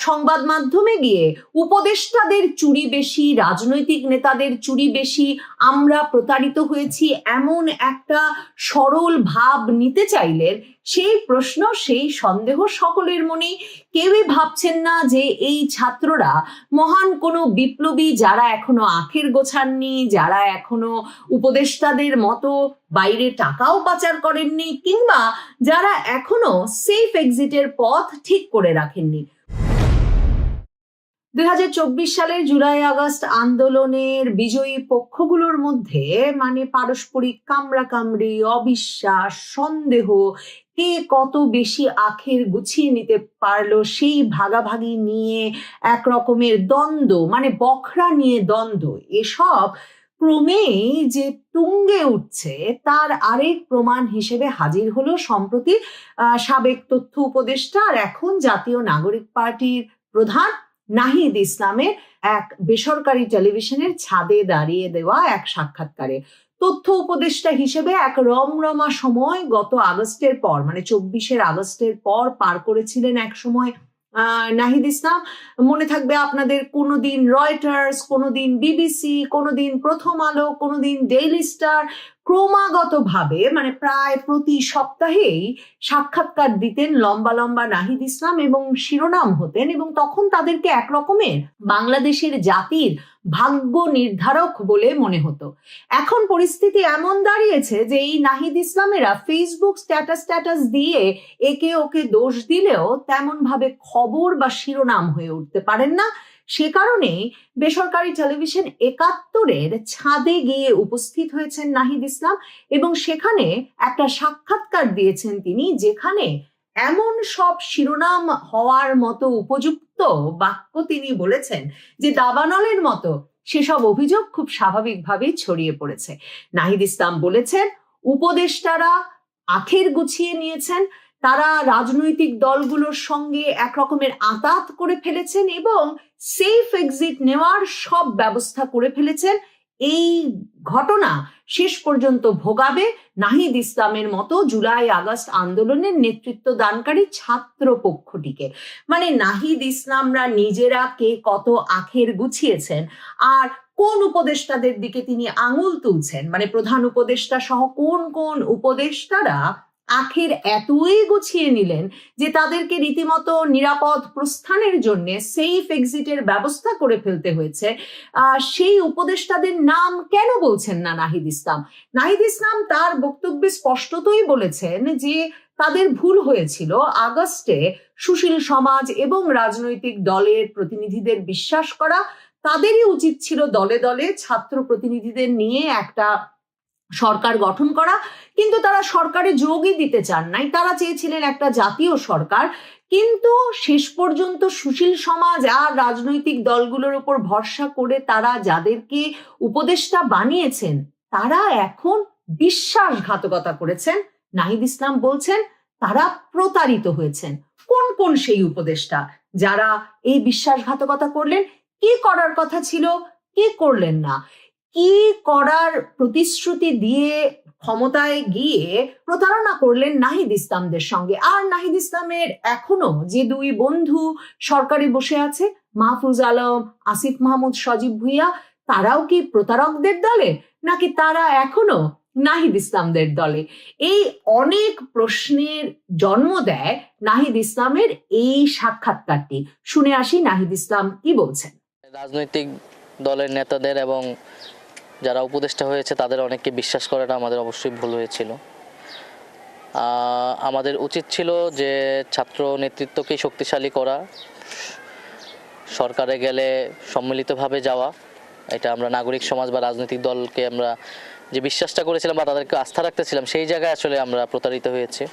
সংবাদ মাধ্যমে গিয়ে উপদেষ্টাদের চুরি বেশি, রাজনৈতিক নেতাদের চুরি বেশি, আমরা প্রতারিত হয়েছি এমন একটা সরল ভাব নিতে চাইলেন, সেই প্রশ্ন সেই সন্দেহ সকলের মনেই। কেউই ভাবছেন না যে এই ছাত্ররা মহান কোনো বিপ্লবী, যারা এখনো আখের গোছাননি, যারা এখনো উপদেষ্টাদের মতো বাইরে টাকাও পাচার করেননি, কিংবা যারা এখনো সেফ এক্সিটের পথ ঠিক করে রাখেননি। 2024 সালের জুলাই আগস্ট আন্দোলনের বিজয়ী পক্ষগুলোর মধ্যে পারস্পরিক কামড়াকামড়ি, অবিশ্বাস, সন্দেহ, কে কত বেশি আখের গুছিয়ে নিতে পারলো সেই ভাগাভাগি নিয়ে এক রকমের দ্বন্দ্ব, বখরা নিয়ে দ্বন্দ্ব, এসব ক্রমেই যে তুঙ্গে উঠছে তার আরেক প্রমাণ হিসেবে হাজির হলো সম্প্রতি সাবেক তথ্য উপদেষ্টা আর এখন জাতীয় নাগরিক পার্টির প্রধান নাহিদ ইসলামের এক বেসরকারি টেলিভিশনের ছাদে দাঁড়িয়ে দেওয়া এক সাক্ষাৎকারে। তথ্য উপদেষ্টা হিসেবে এক রমরমা সময় গত আগস্টের পর, 24 আগস্টের পর পার করেছিলেন এক সময় নাহিদ ইসলাম। মনে থাকবে আপনাদের, কোনোদিন রয়টার্স, কোনোদিন বিবিসি, কোনোদিন প্রথম আলো, কোনোদিন ডেইলি স্টার, ক্রমাগতভাবে প্রায় প্রতি সপ্তাহেই সাক্ষাৎকার দিতেন লম্বা লম্বা নাহিদ ইসলাম এবং শিরোনাম হতেন, এবং তখন তাদেরকে একরকমের বাংলাদেশের জাতির ভাগ্য নির্ধারক বলে মনে হতো। এখন পরিস্থিতি এমন দাঁড়িয়েছে যে এই নাহিদ ইসলামেরা ফেসবুক স্ট্যাটাস দিয়ে একে ওকে দোষ দিলেও তেমন ভাবে খবর বা শিরোনাম হয়ে উঠতে পারেন না। সে কারণে বেসরকারি টেলিভিশন 71-এর ছাদে গিয়ে উপস্থিত হয়েছেন নাহিদ ইসলাম এবং সেখানে একটা সাক্ষাৎকার দিয়েছেন তিনি, যেখানে এমন সব শিরোনাম হওয়ার মতো উপযুক্ত বাক্য তিনি বলেছেন যে দাবানলের মতো সেসব অভিযোগ খুব স্বাভাবিকভাবেই ছড়িয়ে পড়েছে। নাহিদ ইসলাম বলেছেন, উপদেষ্টারা আখের গুছিয়ে নিয়েছেন, তারা রাজনৈতিক দলগুলোর সঙ্গে একরকমের আঁতাত করে ফেলেছেন এবং সেফ এক্সিট নেওয়ার সব ব্যবস্থা করে ফেলেছেন। এই ঘটনা শেষ পর্যন্ত ভোগাবে নাহিদ ইসলামের মতো জুলাই আগস্ট আন্দোলনের নেতৃত্ব দানকারী ছাত্র পক্ষটিকে। নাহিদ ইসলামরা নিজেরা কে কত আখের গুছিয়েছেন আর কোন উপদেষ্টাদের দিকে তিনি আঙুল তুলছেন, প্রধান উপদেষ্টা সহ কোন কোন উপদেষ্টারা আখের এতই গুছিয়ে নিলেন যে তাদেরকে রীতিমতো নিরাপদ প্রস্থানের জন্য সেফ এক্সিটের ব্যবস্থা করে ফেলতে হয়েছে, সেই উপদেষ্টাদের নাম কেন বলছেন না নাহিদ ইসলাম? নাহিদ ইসলাম তার বক্তব্যে স্পষ্টতই বলেছেন যে তাদের ভুল হয়েছিল আগস্টে সুশীল সমাজ এবং রাজনৈতিক দলের প্রতিনিধিদের বিশ্বাস করা। তাদেরই উচিত ছিল দলে দলে ছাত্র প্রতিনিধিদের নিয়ে একটা সরকার গঠন করা, কিন্তু তারা সরকারে যোগই দিতে চান নাই। তারা চেয়েছিলেন একটা জাতীয় সরকার, কিন্তু শেষ পর্যন্ত সুশীল সমাজ আর রাজনৈতিক দলগুলোর উপর ভরসা করে তারা যাদেরকে উপদেষ্টা বানিয়েছেন তারা এখন বিশ্বাসঘাতকতা করেছেন। নাহিদ ইসলাম বলছেন তারা প্রতারিত হয়েছেন। কোন কোন সেই উপদেষ্টা যারা এই বিশ্বাসঘাতকতা করলেন? কি করার কথা ছিল কি করলেন না? কি করার প্রতিশ্রুতি দিয়ে ক্ষমতায় গিয়ে প্রতারণা করলেন নাহিদ ইসলামদের সঙ্গে? আর নাহিদ ইসলামের এখনো যে দুই বন্ধু সরকারে বসে আছে, মাহফুজ আলম, আসিফ মাহমুদ, সজীব ভুইয়া, তারাও কি প্রতারকদের দলে, নাকি তারা এখনো নাহিদ ইসলামদের দলে? এই অনেক প্রশ্নের জন্ম দেয় নাহিদ ইসলামের এই সাক্ষাৎকারটি। শুনে আসি নাহিদ ইসলাম কি বলছেন। রাজনৈতিক দলের নেতাদের এবং যারা উপদেষ্টা হয়েছে তাদের অনেককে বিশ্বাস করাটা আমাদের অবশ্যই ভুল হয়েছিল। আমাদের উচিত ছিল যে ছাত্র নেতৃত্বকে শক্তিশালী করা, সরকারে গেলে সম্মিলিতভাবে যাওয়া। এটা আমরা নাগরিক সমাজ বা রাজনৈতিক দলকে আমরা যে বিশ্বাসটা করেছিলাম বা তাদেরকে আস্থা রাখতেছিলাম, সেই জায়গায় আসলে আমরা প্রতারিত হয়েছি।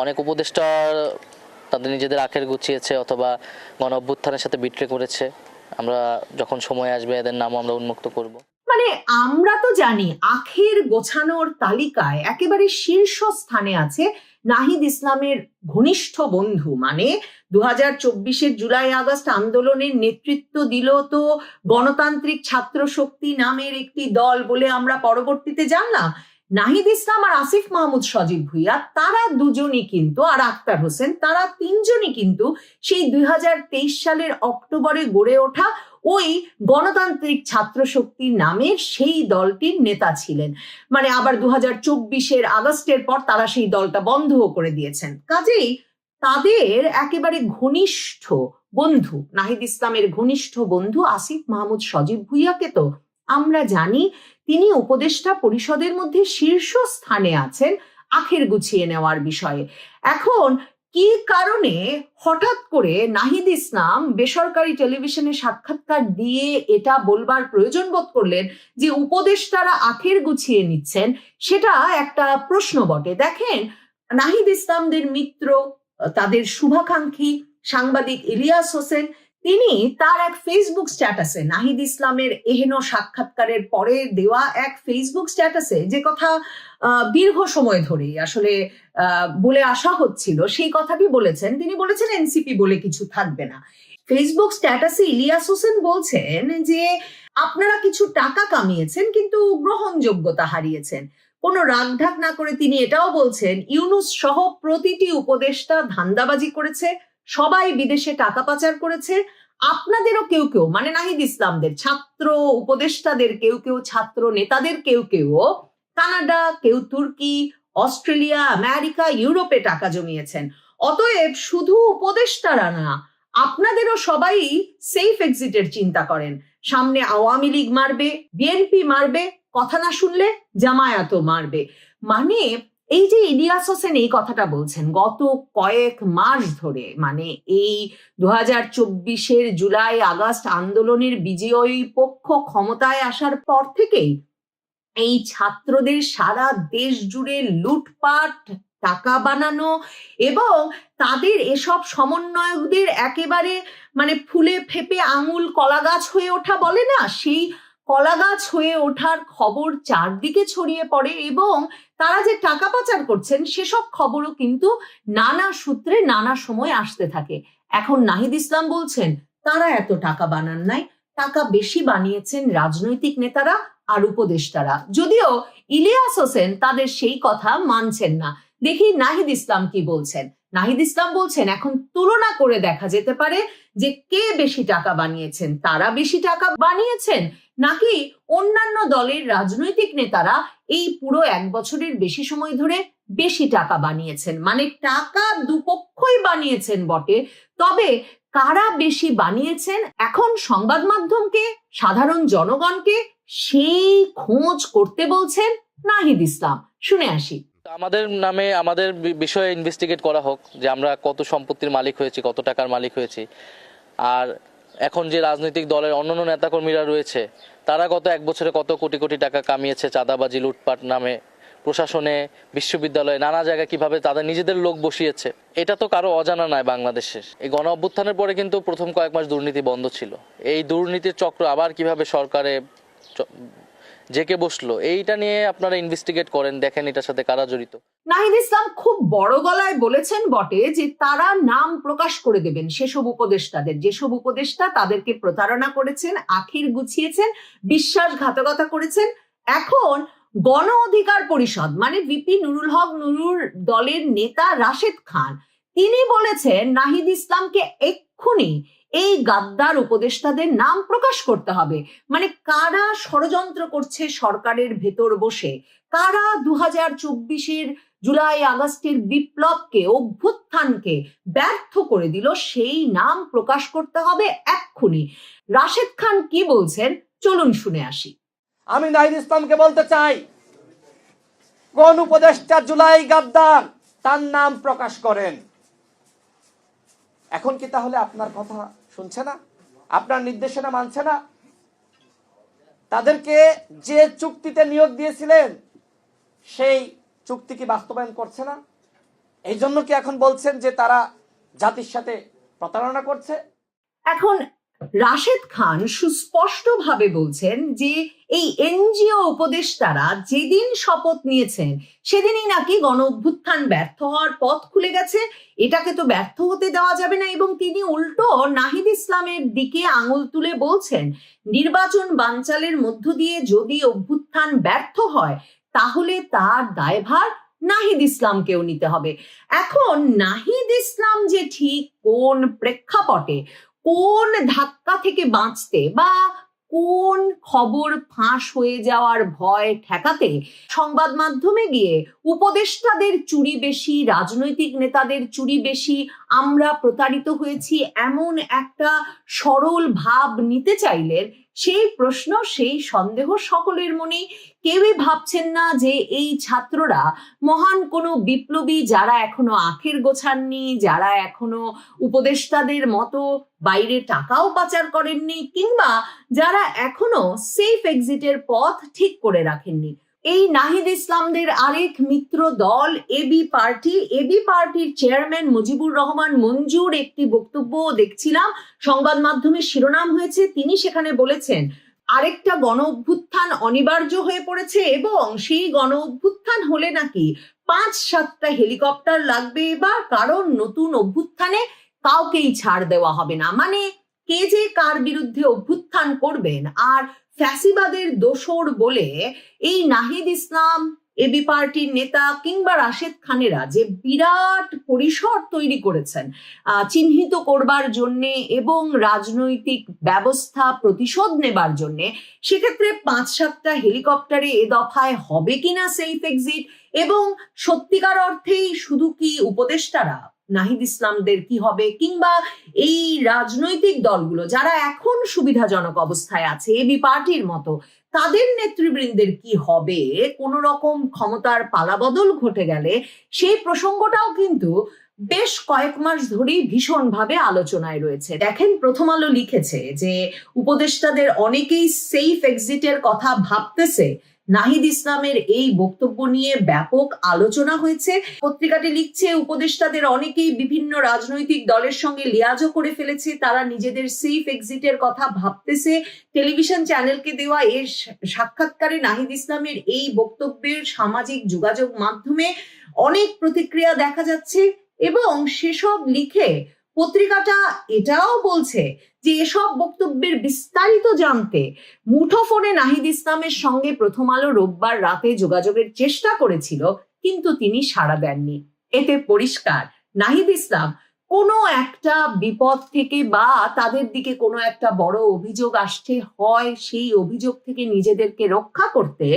অনেক উপদেষ্টা তাদের নিজেদের আখের গুছিয়েছে অথবা গণ অভ্যুত্থানের সাথে বিট্রে করেছে। আমরা যখন সময় আসবে এদের নামও আমরা উন্মুক্ত করব। আমরা তো জানি আখের গোছানোর তালিকায় একেবারে শীর্ষ স্থানে আছে নাহিদ ইসলামের ঘনিষ্ঠ বন্ধু। 2024-এর জুলাই আগস্ট আন্দোলনের নেতৃত্ব দিল তো গণতান্ত্রিক ছাত্র শক্তি নামের একটি দল বলে আমরা পরবর্তীতে জানলাম। নাহিদ ইসলাম আর আসিফ মাহমুদ সজীব ভুইয়া তারা দুজনই কিন্তু, আর আক্তার হোসেন, তারা তিনজনই কিন্তু সেই 2023 সালের অক্টোবরে গড়ে ওঠা ওই গণতান্ত্রিক ছাত্র শক্তি নামের সেই দলটির নেতা ছিলেন। মানে আবার 2024 আগস্টের পর তারা সেই দলটা বন্ধও করে দিয়েছেন। কাজেই তাদের একেবারে ঘনিষ্ঠ বন্ধু, নাহিদ ইসলামের ঘনিষ্ঠ বন্ধু আসিফ মাহমুদ সজীব ভুইয়াকে তো আমরা জানি তিনি উপদেষ্টা পরিষদের মধ্যে শীর্ষস্থানে আছেন আখের গুছিয়ে নেওয়ার বিষয়ে। এখন কি কারণে হঠাৎ করে নাহিদ ইসলাম বেসরকারি টেলিভিশনে সাক্ষাৎকার দিয়ে এটা বলবার প্রয়োজন বোধ করলেন যে উপদেষ্টারা আখের গুছিয়ে নিচ্ছেন, সেটা একটা প্রশ্ন বটে। দেখেন, নাহিদ ইসলামদের মিত্র, তাদের শুভাকাঙ্ক্ষী সাংবাদিক ইলিয়াস হোসেন, তিনি তার এক ফেসবুক স্ট্যাটাসে, নাহিদ ইসলামের এহেন সাক্ষাৎকারের পরে দেওয়া এক ফেসবুক স্ট্যাটাসে যে কথা দীর্ঘ সময় ধরেই আসলে বলে আসা হচ্ছিল, সেই কথাটি বলেছেন। তিনি বলেছেন এনসিপি বলে কিছু থাকবে না। ফেসবুক স্ট্যাটাসে ইলিয়াস হোসেন বলছেন যে আপনারা কিছু টাকা কামিয়েছেন কিন্তু গ্রহণযোগ্যতা হারিয়েছেন। কোনো রাগঢাক না করে তিনি এটাও বলছেন ইউনূস সহ প্রতিটি উপদেষ্টা ধান্দাবাজি করেছে, সবাই বিদেশে টাকা পাচার করেছে, আপনাদেরও কেউ কেউ, মানে নাহিদ ইসলামদের ছাত্র উপদেষ্টাদের কেউ কেউ, ছাত্র নেতাদের কেউ কেউ কানাডা, কেউ তুর্কি, অস্ট্রেলিয়া, আমেরিকা, ইউরোপে টাকা জমিয়েছেন। অতএব শুধু উপদেষ্টারা না, আপনাদেরও সবাই সেফ এক্সিটের চিন্তা করেন। সামনে আওয়ামী লীগ মারবে, বিএনপি মারবে, কথা না শুনলে জামায়াতও মারবে। মানে এই যে ইলিয়াস হোসেন এই কথাটা বলছেন গত কয়েক মাস ধরে, মানে এই 2024 জুলাই আগস্ট আন্দোলনের বিজয়ী পক্ষ ক্ষমতায় আসার পর থেকেই এই ছাত্রদের সারা দেশ জুড়ে লুটপাট, টাকা বানানো এবং তাদের এসব সমন্বয়কদের একেবারে মানে ফুলে ফেপে আঙুল কলা গাছ হয়ে ওঠা বলে না, সেই কলা গাছ হয়ে ওঠার খবর চারদিকে ছড়িয়ে পড়ে এবং তারা যে টাকা পাচার করছেন সেসব খবরও কিন্তু নানা সূত্রে নানা সময় আসতে থাকে। এখন নাহিদ ইসলাম বলছেন তারা এত টাকা বানান নাই, টাকা বেশি বানিয়েছেন রাজনৈতিক নেতারা আর উপদেষ্টারা। যদিও ইলিয়াস হোসেন তাদের সেই কথা মানছেন না। দেখি নাহিদ ইসলাম কি বলছেন। নাহিদ ইসলাম বলছেন এখন তুলনা করে দেখা যেতে পারে যে কে বেশি টাকা বানিয়েছেন, তারা বেশি টাকা বানিয়েছেন নাকি অন্যান্য দলের রাজনৈতিক নেতারা এই পুরো 1 বছরের বেশি সময় ধরে বেশি টাকা বানিয়েছেন। মানে টাকা দুপক্ষই বানিয়েছেন বটে, তবে কারা বেশি বানিয়েছেন এখন সংবাদ মাধ্যমকে, সাধারণ জনগণকে সেই খোঁজ করতে বলছেন নাহিদ ইসলাম। শুনে আসি। আমাদের নামে আমাদের বিষয়ে ইনভেস্টিগেট করা হোক যে আমরা কত সম্পত্তির মালিক হয়েছি, কত টাকার মালিক হয়েছি, আর এখন যে রাজনৈতিক দলের অন্যান্য নেতাকর্মীরা রয়েছে তারা গত 1 বছরে কত কোটি কোটি টাকা কামিয়েছে চাঁদাবাজি, লুটপাট নামে, প্রশাসনে, বিশ্ববিদ্যালয়ে, নানা জায়গায় কিভাবে তাদের নিজেদের লোক বসিয়েছে, এটা তো কারো অজানা নয় বাংলাদেশের। এই গণ অভ্যুত্থানের পরে কিন্তু প্রথম কয়েক মাস দুর্নীতি বন্ধ ছিল। এই দুর্নীতির চক্র আবার কিভাবে সরকারে জেকে বসলো, এইটা নিয়ে আপনারা ইনভেস্টিগেট করেন, দেখেন এটার সাথে কারা জড়িত। নাহিদ ইসলাম খুব বড় গলায় বলেছেন বটে যে তারা নাম প্রকাশ করে দেবেন সেসব উপদেষ্টাদের, যেসব উপদেষ্টা তাদেরকে প্রতারণা করেছেন, আখির গুছিয়েছেন, বিশ্বাসঘাতকতা করেছেন। এখন গণ অধিকার পরিষদ মানে ভিপি নুরুল হক নুরুর দলের নেতা রাশেদ খান, তিনি বলেছেন নাহিদ ইসলামকে এক্ষুনি এই গাদ্দার উপদেষ্টাদের নাম প্রকাশ করতে হবে। মানে কারা ষড়যন্ত্র করছে সরকারের ভেতর বসে, কারা 2024 জুলাই আগস্টের বিপ্লবকে, অভ্যুত্থানকে ব্যর্থ করে দিল, সেই নাম প্রকাশ করতে হবে এক্ষুনি। রাশেদ খান কি বলছেন চলুন শুনে আসি। আমি নাহিদ ইসলামকে বলতে চাই, কোন উপদেষ্টা জুলাই গাদ্দার তার নাম প্রকাশ করেন। এখন কি তাহলে আপনার কথা শুনছে না, আপনার নির্দেশনা মানছে না? তাদেরকে যে চুক্তিতে নিয়োগ দিয়েছিলেন সেই চুক্তি কি বাস্তবায়ন করছে না? এই জন্য কি এখন বলছেন যে তারা জাতির সাথে প্রতারণা করছে? এখন রাশেদ খান সুস্পষ্টভাবে বলছেন যে এই এনজিও উপদেষ্টারা যেদিন শপথ নিয়েছেন সেদিনই নাকি গণ অভ্যুত্থান ব্যর্থ হওয়ার পথ খুলে গেছে, এটাকে তো ব্যর্থ হতে দেওয়া যাবে না। এবং তিনি উল্টো নাহিদ ইসলামের দিকে আঙুল তুলে বলছেন নির্বাচন বানচালের মধ্য দিয়ে যদি অভ্যুত্থান ব্যর্থ হয় তাহলে তার দায়ভার নাহিদ ইসলামকেও নিতে হবে। এখন নাহিদ ইসলাম যে ঠিক কোন প্রেক্ষাপটে, কোন ধাক্কা থেকে বাঁচতে বা কোন খবর ফাঁস হয়ে যাওয়ার ভয় ঠেকাতে সংবাদ মাধ্যমে গিয়ে উপদেষ্টাদের চুরি বেশি, রাজনৈতিক নেতাদের চুরি বেশি, আমরা প্রতারিত হয়েছি এমন একটা সরল ভাব নিতে চাইলেন, সেই প্রশ্ন, সেই সন্দেহ সকলের মনেই। কেউই ভাবছেন না যে এই ছাত্ররা মহান কোনো বিপ্লবী, যারা এখনো আখের গোছাননি, যারা এখনো উপদেষ্টাদের মতো বাইরে টাকাও পাচার করেননি, কিংবা যারা এখনো সেফ এক্সিটের পথ ঠিক করে রাখেননি। এই নাহিদ ইসলামদের আরেক মিত্র দল এবি পার্টির চেয়ারম্যান মুজিবুর রহমান মঞ্জুর একটি বক্তব্য দেখছিলাম, সংবাদ মাধ্যমে শিরোনাম হয়েছে, তিনি সেখানে বলেছেন আরেকটা গণ অভ্যুত্থান অনিবার্য হয়ে পড়েছে এবং সেই গণ অভ্যুত্থান হলে নাকি 5-7টা হেলিকপ্টার লাগবে এবার, কারণ নতুন অভ্যুত্থানে কাউকেই ছাড় দেওয়া হবে না। মানে কে যে কার বিরুদ্ধে অভ্যুত্থান করবেন আর ফ্যাসিবাদের দোসর বলে এই নাহিদ ইসলাম, এবি পার্টির নেতা কিংবা রাশেদ খানেরা যে বিরাট পরিসর তৈরি করেছেন চিহ্নিত করবার জন্যে এবং রাজনৈতিক ব্যবস্থা প্রতিশোধ নেবার জন্যে, সেক্ষেত্রে 5-7টা হেলিকপ্টারে এ দফায় হবে কিনা সেফ এক্সিট, এবং সত্যিকার অর্থেই শুধু কি উপদেষ্টারা, নাহিদ ইসলামদের কি হবে, কিংবা এই রাজনৈতিক দলগুলো যারা এখন সুবিধাজনক অবস্থায় আছে এবি পার্টির মতো, তাদের নেতৃবৃন্দের কি হবে কোন রকম ক্ষমতার পালাবদল ঘটে গেলে, সেই প্রসঙ্গটাও কিন্তু বেশ কয়েক মাস ধরেই ভীষণভাবে আলোচনায় রয়েছে। দেখেন, প্রথম আলো লিখেছে যে উপদেষ্টাদের অনেকেই সেফ এক্সিটের কথা ভাবতেছে। নাহিদ ইসলামের এই বক্তব্য নিয়ে ব্যাপক আলোচনা হয়েছে। পত্রিকাটি লিখছে উপদেষ্টাদের অনেকেই বিভিন্ন রাজনৈতিক দলের সঙ্গে লিয়াজও করে ফেলেছে, তারা নিজেদের সেফ এক্সিটের কথা ভাবতেছে। টেলিভিশন চ্যানেলকে দেওয়া এর সাক্ষাৎকারে নাহিদ ইসলামের এই বক্তব্যের সামাজিক যোগাযোগ মাধ্যমে অনেক প্রতিক্রিয়া দেখা যাচ্ছে, এবং সেসব লিখে পত্রিকাটা এটাও বলছে যে এসব বক্তব্যের বিস্তারিত জানতে মুঠোফোনে নাহিদ ইসলামের সঙ্গে প্রথম আলো রোববার রাতে যোগাযোগের চেষ্টা করেছিল, কিন্তু তিনি সাড়া দেননি। এতে পরিষ্কার নাহিদ ইসলাম কোনো একটা বিপদ থেকে বা তাদের দিকে কোনো একটা বড় অভিযোগ আসছে, হয় সেই অভিযোগ থেকে নিজেদেরকে রক্ষা করতে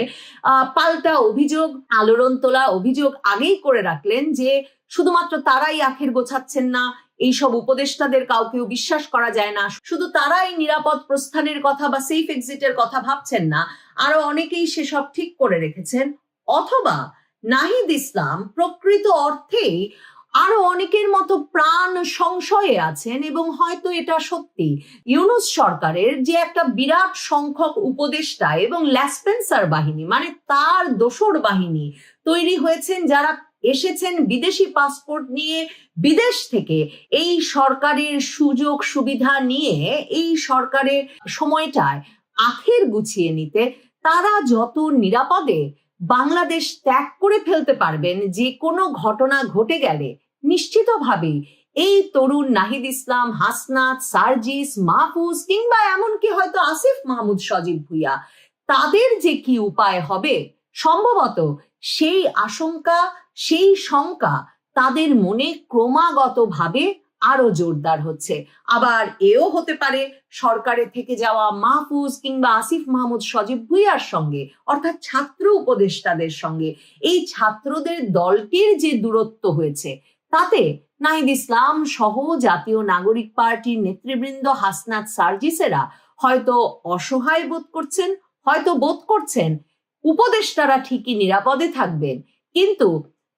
পাল্টা অভিযোগ, আলোড়ন তোলা অভিযোগ আগেই করে রাখলেন যে শুধুমাত্র তারাই আখের গোছাচ্ছেন না, এইসব উপদেষ্টাদের কাউকেও বিশ্বাস করা যায় না, শুধু তারাই নিরাপদ প্রস্থানের কথা বা সেফ এক্সিটের কথা ভাবছেন না, আরো অনেকেই সেসব ঠিক করে রেখেছেন। অথবা নাহিদ ইসলাম প্রকৃত অর্থেই আরো অনেকের মতো প্রাণ সংশয়ে আছেন, এবং হয়তো এটা সত্যি ইউনূস সরকারের যে একটা বিরাট সংখ্যক উপদেষ্টা এবং ল্যাসপেন্সার বাহিনী, মানে তার দোসর বাহিনী তৈরি হয়েছেন, যারা এসেছেন বিদেশি পাসপোর্ট নিয়ে বিদেশ থেকে এই সরকারের সুযোগ সুবিধা নিয়ে এই সরকারের সময়টায় আখের গুছিয়ে নিতে, তারা যত নিরাপদে বাংলাদেশ ত্যাগ করে ফেলতে পারবেন যে কোনো ঘটনা ঘটে গেলে, নিশ্চিতভাবেই এই তরুণ নাহিদ ইসলাম, হাসনাত, সার্জিস, মাহফুজ কিংবা এমনকি হয়তো আসিফ মাহমুদ সজীব ভুইয়া, তাদের যে কি উপায় হবে, সম্ভবত সেই আশঙ্কা, সেই শঙ্কা তাদের মনে ক্রমাগতভাবে আরো জোরদার হচ্ছে। আবার এও হতে পারে সরকারে থেকে যাওয়া মাহফুজ কিংবা আসিফ মাহমুদ সজীব ভুইয়ার সঙ্গে, অর্থাৎ ছাত্র উপদেষ্টাদের সঙ্গে এই ছাত্রদের দলটির যে দূরত্ব হয়েছে, তাতে নাহিদ ইসলাম সহ জাতীয় নাগরিক পার্টির নেতৃবৃন্দ, হাসনাত, সার্জিসেরা হয়তো অসহায় বোধ করছেন, হয়তো বোধ করছেন উপদেষ্টারা ঠিকই নিরাপদে থাকবেন, কিন্তু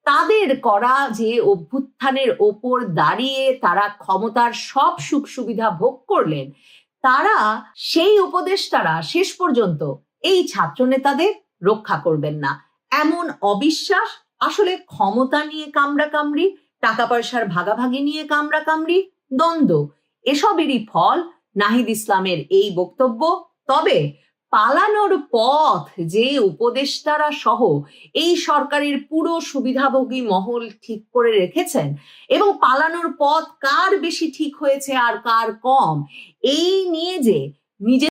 তাদের করা যে অভ্যুত্থানের ওপর দাঁড়িয়ে তারা ক্ষমতার সব সুখ সুবিধা ভোগ করলেন, তারা সেই উপদেষ্টারা শেষ পর্যন্ত এই ছাত্র নেতাদের রক্ষা করবেন না। এমন অবিশ্বাস, আসলে ক্ষমতা নিয়ে কামড়াকামড়ি, টাকা পয়সার ভাগাভাগি নিয়ে কামড়াকামড়ি, দ্বন্দ্ব, এসবেরই ফল নাহিদ ইসলামের এই বক্তব্য। তবে পালানোর পথ যে উপদেষ্টারা সহ এই সরকারের পুরো সুবিধাভোগী মহল ঠিক করে রেখেছেন, এবং পালানোর পথ কার বেশি ঠিক হয়েছে আর কার কম, এই নিয়ে যে নিজে